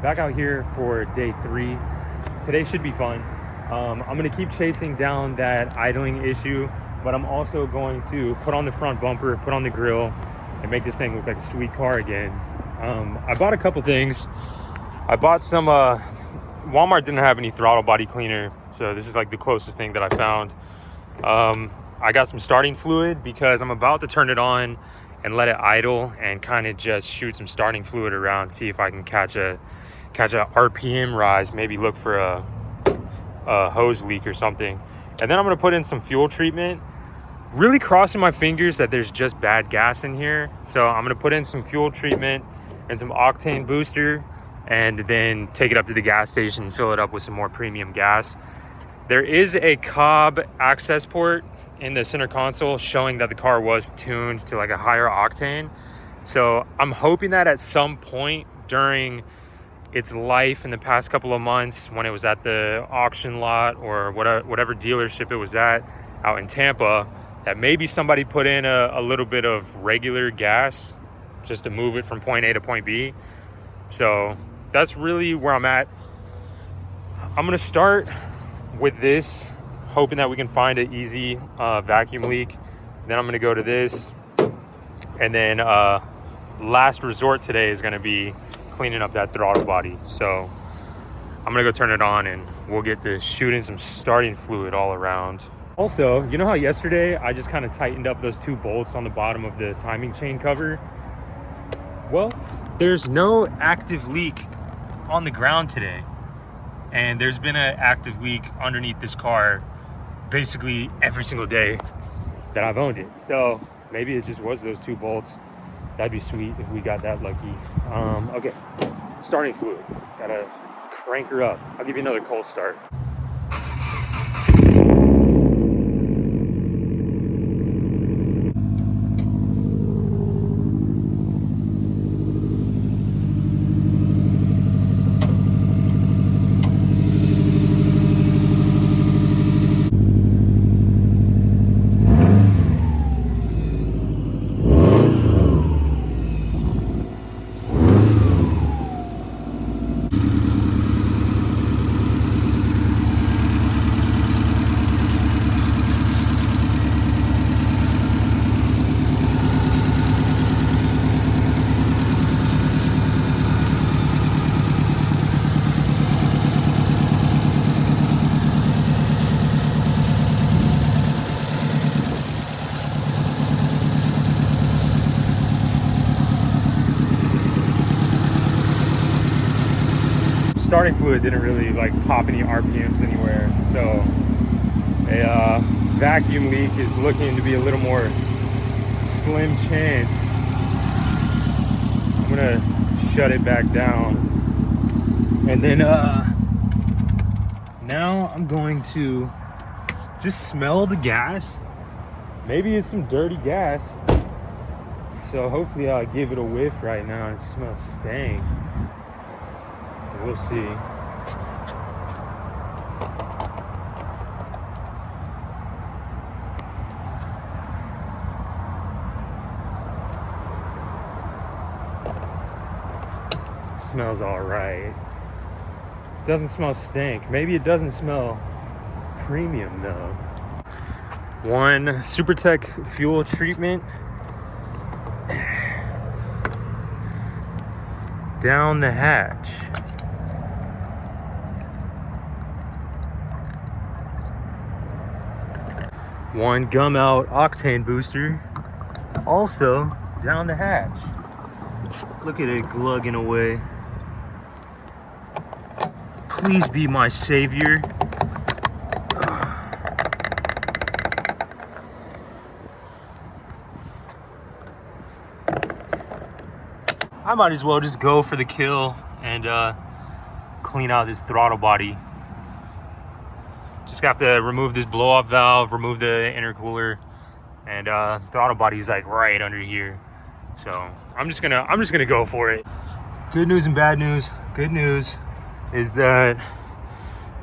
Back out here for day 3. Today should be fun. I'm gonna keep chasing down that idling issue, but I'm also going to put on the front bumper, put on the grill, and make this thing look like a sweet car again. I bought a couple things. I bought some, Walmart didn't have any throttle body cleaner, so this is like the closest thing that I found. I got some starting fluid because I'm about to turn it on and let it idle and kind of just shoot some starting fluid around, see if I can catch a RPM rise, maybe look for a hose leak or something. And then I'm gonna put in some fuel treatment, really crossing my fingers that there's just bad gas in here. So I'm gonna put in some fuel treatment and some octane booster, and then take it up to the gas station and fill it up with some more premium gas. There is a Cobb access port in the center console showing that the car was tuned to like a higher octane. So I'm hoping that at some point during its life in the past couple of months, when it was at the auction lot or whatever dealership it was at out in Tampa, that maybe somebody put in a little bit of regular gas just to move it from point A to point B. So that's really where I'm at. I'm gonna start with this, hoping that we can find an easy vacuum leak. Then I'm gonna go to this, and then last resort today is gonna be cleaning up that throttle body. So I'm gonna go turn it on and we'll get to shooting some starting fluid all around. Also, you know how yesterday I just kind of tightened up those 2 bolts on the bottom of the timing chain cover? Well, there's no active leak on the ground today. And there's been an active leak underneath this car basically every single day that I've owned it. So maybe it just was those 2 bolts. That'd be sweet if we got that lucky. Okay, starting fluid. Gotta crank her up. I'll give you another cold start. Starting fluid didn't really like pop any RPMs anywhere, so a vacuum leak is looking to be a little more slim chance. I'm gonna shut it back down, and then now I'm going to just smell the gas. Maybe it's some dirty gas, so hopefully I'll give it a whiff right now. It smells stank. We'll see. Smells all right. Doesn't smell stink. Maybe it doesn't smell premium though. 1 SuperTech fuel treatment. Down the hatch. One gum out octane booster, also down the hatch. Look at it glugging away. Please be my savior. I might as well just go for the kill and clean out this throttle body. Just have to remove this blow-off valve, remove the intercooler, and throttle body's like right under here. So I'm just gonna go for it. Good news and bad news. Good news is that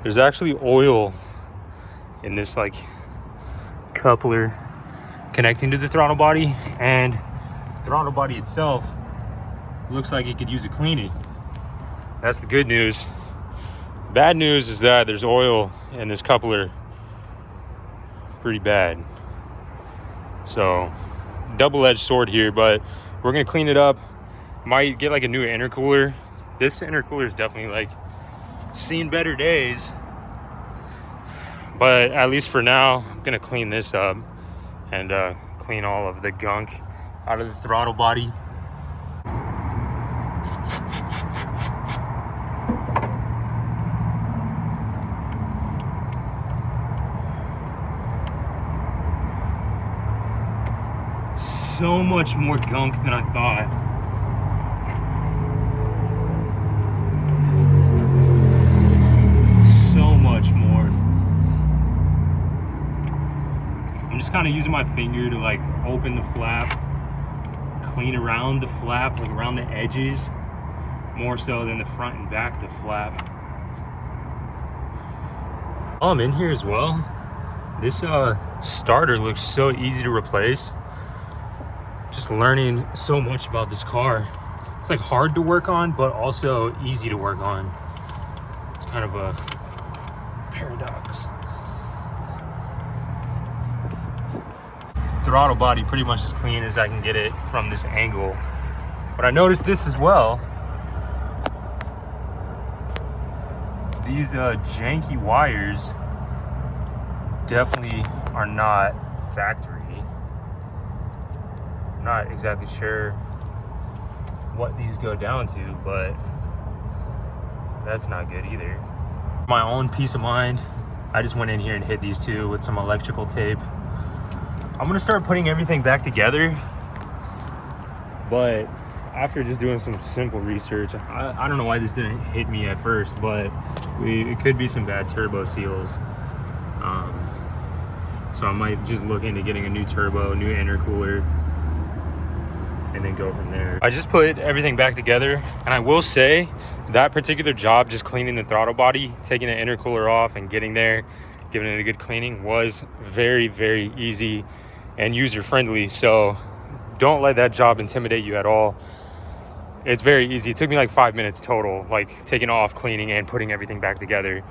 there's actually oil in this like coupler connecting to the throttle body, and the throttle body itself looks like it could use a cleaning. That's the good news. Bad news is that there's oil in this coupler pretty bad. So double-edged sword here, but we're gonna clean it up. Might get like a new intercooler. This intercooler is definitely like seen better days, but at least for now I'm gonna clean this up and clean all of the gunk out of the throttle body. So much more gunk than I thought. So much more. I'm just kind of using my finger to like open the flap, clean around the flap, like around the edges, more so than the front and back of the flap. While I'm in here as well, this starter looks so easy to replace. Just learning so much about this car. It's like hard to work on, but also easy to work on. It's kind of a paradox. Throttle body pretty much as clean as I can get it from this angle. But I noticed this as well. These janky wires definitely are not factory. Not exactly sure what these go down to, but that's not good either. My own peace of mind, I just went in here and hit these two with some electrical tape. I'm gonna start putting everything back together, but after just doing some simple research, I don't know why this didn't hit me at first, but it could be some bad turbo seals. So I might just look into getting a new turbo, new intercooler, and then go from there. I just put everything back together, and I will say that particular job, just cleaning the throttle body, taking the intercooler off and getting there, giving it a good cleaning, was very, very easy and user-friendly. So don't let that job intimidate you at all. It's very easy. It took me like 5 minutes total, like taking off, cleaning, and putting everything back together.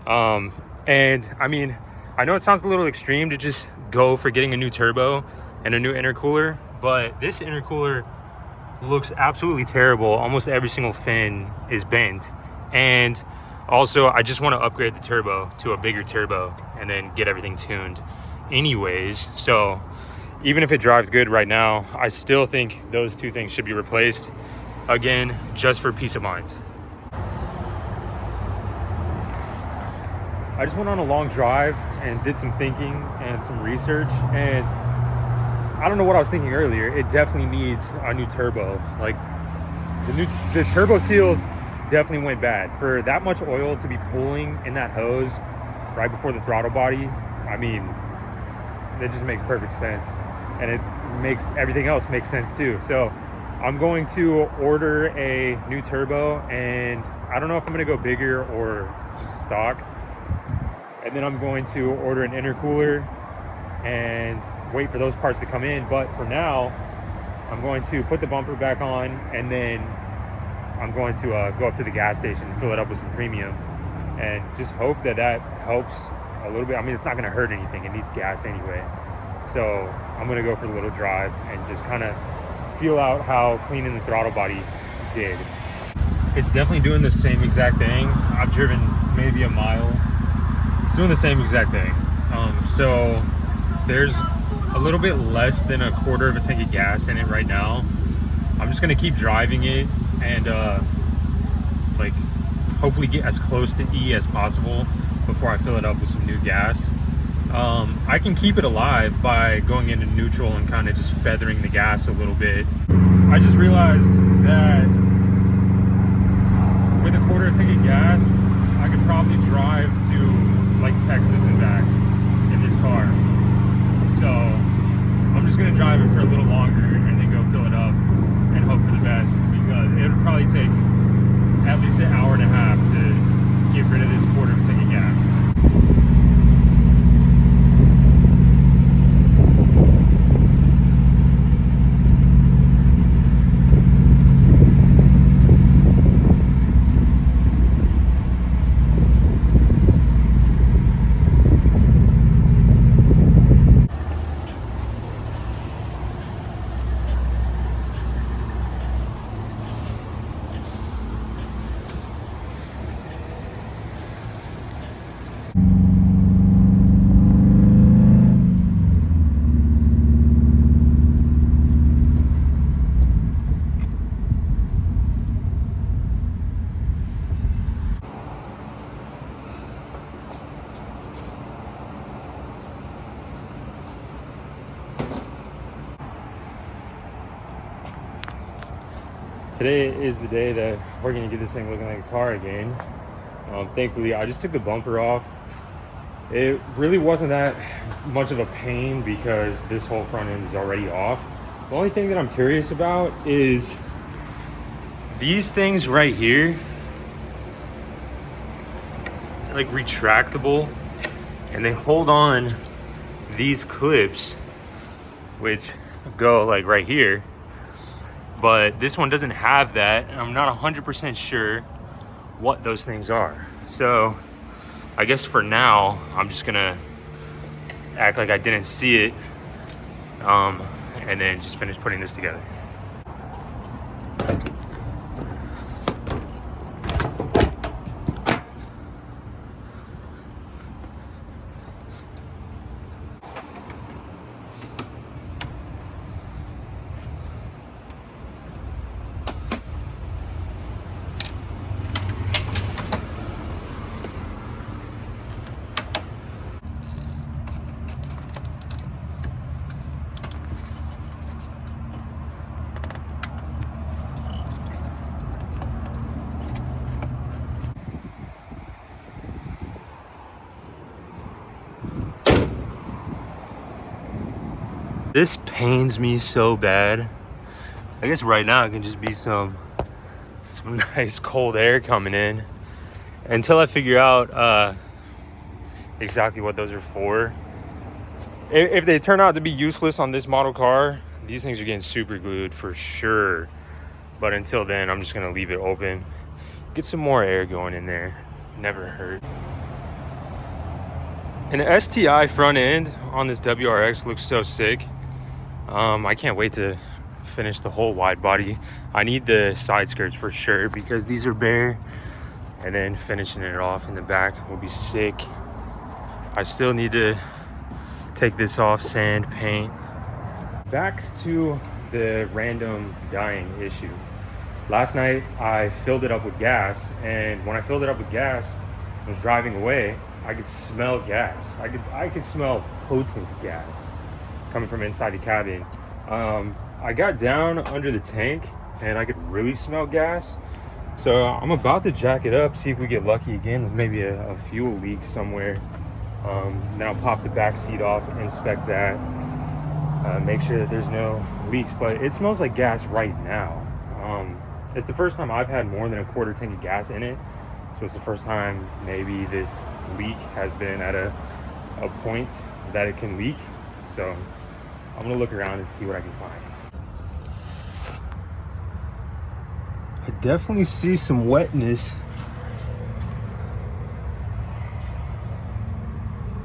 And I mean, I know it sounds a little extreme to just go for getting a new turbo and a new intercooler, but this intercooler looks absolutely terrible. Almost every single fin is bent. And also, I just want to upgrade the turbo to a bigger turbo and then get everything tuned anyways. So even if it drives good right now, I still think those two things should be replaced, again, just for peace of mind. I just went on a long drive and did some thinking and some research, and I don't know what I was thinking earlier. It definitely needs a new turbo. Like the turbo seals definitely went bad. For that much oil to be pulling in that hose right before the throttle body, I mean, it just makes perfect sense. And it makes everything else make sense too. So I'm going to order a new turbo, and I don't know if I'm gonna go bigger or just stock. And then I'm going to order an intercooler and wait for those parts to come in. But for now, I'm going to put the bumper back on, and then I'm going to go up to the gas station and fill it up with some premium, and just hope that that helps a little bit. I mean, it's not going to hurt anything. It needs gas anyway. So I'm going to go for the little drive and just kind of feel out how cleaning the throttle body did. It's definitely doing the same exact thing. I've driven maybe a mile. It's doing the same exact thing. So there's a little bit less than a quarter of a tank of gas in it right now. I'm just gonna keep driving it and like hopefully get as close to E as possible before I fill it up with some new gas. I can keep it alive by going into neutral and kind of just feathering the gas a little bit. I just realized that with a quarter tank of gas, I could probably drive to like Texas and back in this car. So I'm just gonna drive it for a little longer and then go fill it up and hope for the best, because it would probably take at least an hour and a half to get rid of this quarter tank of gas. Today is the day that we're gonna get this thing looking like a car again. Thankfully, I just took the bumper off. It really wasn't that much of a pain because this whole front end is already off. The only thing that I'm curious about is these things right here, like retractable, and they hold on these clips, which go like right here. But this one doesn't have that, and I'm not 100% sure what those things are. So I guess for now, I'm just gonna act like I didn't see it, and then just finish putting this together. This pains me so bad. I guess right now it can just be some nice cold air coming in until I figure out exactly what those are for. If they turn out to be useless on this model car, these things are getting super glued for sure. But until then, I'm just gonna leave it open. Get some more air going in there. Never hurt. An STI front end on this WRX looks so sick. I can't wait to finish the whole wide body. I need the side skirts for sure because these are bare, and then finishing it off in the back will be sick. I still need to take this off, sand, paint. Back to the random dying issue. Last night I filled it up with gas, and when I filled it up with gas and was driving away, I could smell gas. I could smell potent gas coming from inside the cabin. I got down under the tank and I could really smell gas. So I'm about to jack it up, see if we get lucky again with maybe a fuel leak somewhere. Then I'll pop the back seat off, inspect that, make sure that there's no leaks. But it smells like gas right now. It's the first time I've had more than a quarter tank of gas in it. So it's the first time maybe this leak has been at a point that it can leak. So I'm gonna look around and see what I can find. I definitely see some wetness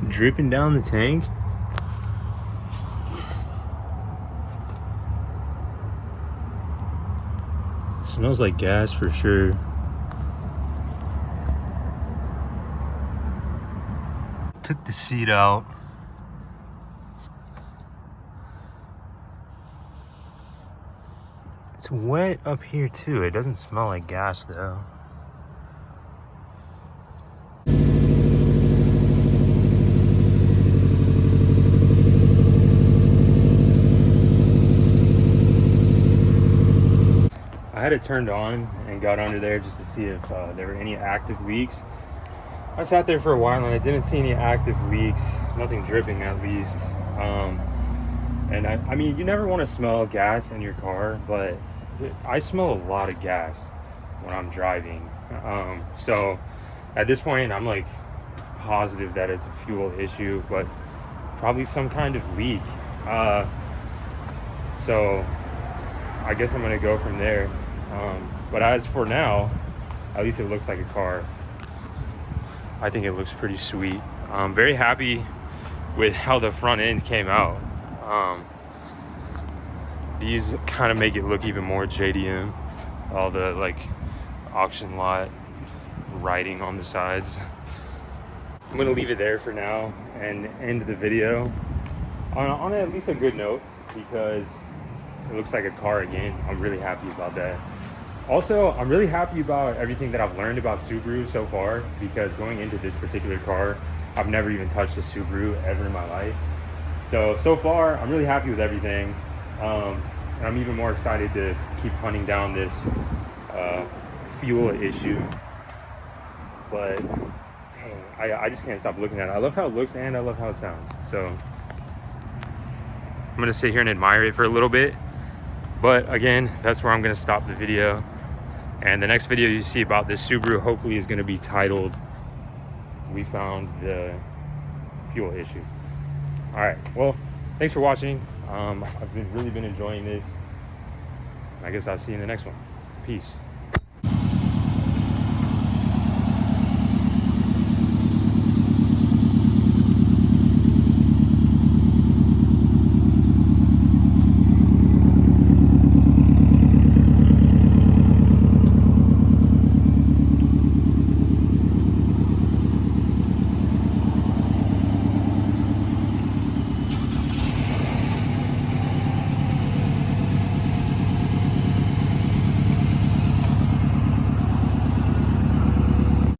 dripping down the tank. Smells like gas for sure. Took the seat out. It's wet up here too. It doesn't smell like gas though. I had it turned on and got under there just to see if there were any active leaks. I sat there for a while and I didn't see any active leaks, nothing dripping at least. And I mean, you never want to smell gas in your car, but I smell a lot of gas when I'm driving. So at this point, I'm like positive that it's a fuel issue, but probably some kind of leak. So I guess I'm gonna go from there. But as for now, at least it looks like a car. I think it looks pretty sweet. I'm very happy with how the front end came out. These kind of make it look even more JDM. All the like auction lot writing on the sides. I'm gonna leave it there for now and end the video on at least a good note because it looks like a car again. I'm really happy about that. Also, I'm really happy about everything that I've learned about Subaru so far because going into this particular car, I've never even touched a Subaru ever in my life. So far, I'm really happy with everything. And I'm even more excited to keep hunting down this fuel issue. But dang, I just can't stop looking at it. I love how it looks and I love how it sounds. So I'm gonna sit here and admire it for a little bit. But again, that's where I'm gonna stop the video. And the next video you see about this Subaru hopefully is gonna be titled, "We Found the Fuel Issue." All right, well, thanks for watching. I've really been enjoying this. I guess I'll see you in the next one. Peace.